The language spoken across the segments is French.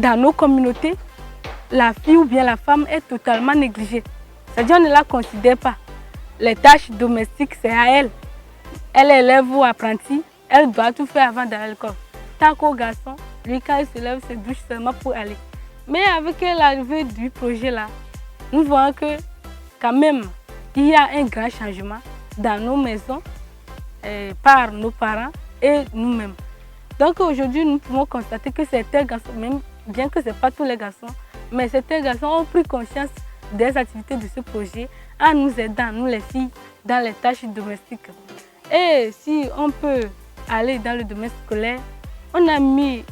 dans nos communautés, la fille ou bien la femme est totalement négligée. C'est-à-dire qu'on ne la considère pas. Les tâches domestiques, c'est à elle. Elle est élève ou apprentie, elle doit tout faire avant d'aller à l'école. Tant qu'au garçon, lui, quand il se lève, se douche seulement pour aller. Mais avec l'arrivée du projet là, nous voyons que quand même, il y a un grand changement dans nos maisons, par nos parents et nous-mêmes. Donc aujourd'hui, nous pouvons constater que certains garçons, même bien que ce n'est pas tous les garçons, mais certains garçons ont pris conscience des activités de ce projet en nous aidant, nous les filles, dans les tâches domestiques. Et si on peut aller dans le domaine scolaire, on a mis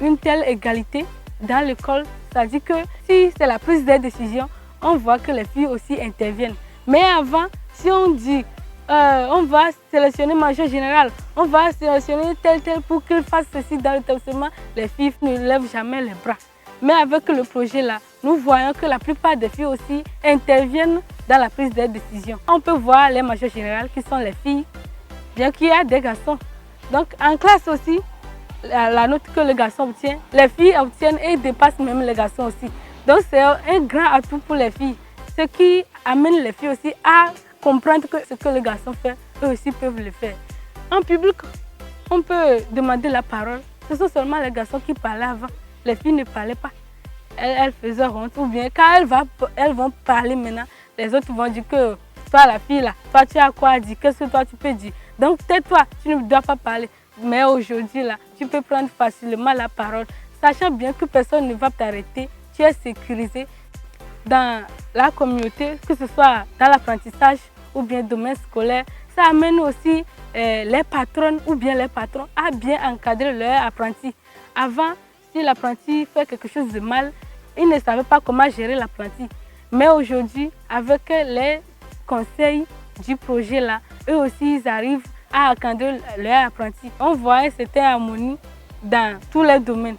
une telle égalité dans l'école, c'est-à-dire que si c'est la prise des décisions, on voit que les filles aussi interviennent. Mais avant, si on dit on va sélectionner major général, on va sélectionner tel pour qu'il fasse ceci dans l'établissement, les filles ne lèvent jamais les bras. Mais avec le projet là, nous voyons que la plupart des filles aussi interviennent dans la prise des décisions. On peut voir les majors générales qui sont les filles, bien qu'il y a des garçons. Donc en classe aussi, la note que le garçon obtient, les filles obtiennent et dépassent même les garçons aussi. Donc c'est un grand atout pour les filles, ce qui amène les filles aussi à comprendre que ce que les garçons font, eux aussi peuvent le faire. En public, on peut demander la parole. Ce sont seulement les garçons qui parlaient avant. Les filles ne parlaient pas. Elles faisaient honte. Ou bien quand elles vont parler maintenant, les autres vont dire que toi la fille là, toi tu as quoi à dire, qu'est-ce que toi tu peux dire. Donc tais-toi, tu ne dois pas parler. Mais aujourd'hui là, tu peux prendre facilement la parole, sachant bien que personne ne va t'arrêter. Tu es sécurisé dans la communauté, que ce soit dans l'apprentissage ou bien domaine scolaire. Ça amène aussi les patronnes ou bien les patrons à bien encadrer leurs apprentis. Avant, si l'apprenti fait quelque chose de mal, ils ne savaient pas comment gérer l'apprenti. Mais aujourd'hui, avec les conseils du projet là, eux aussi ils arrivent à encadrer leurs apprentis. On voit une certaine harmonie dans tous les domaines.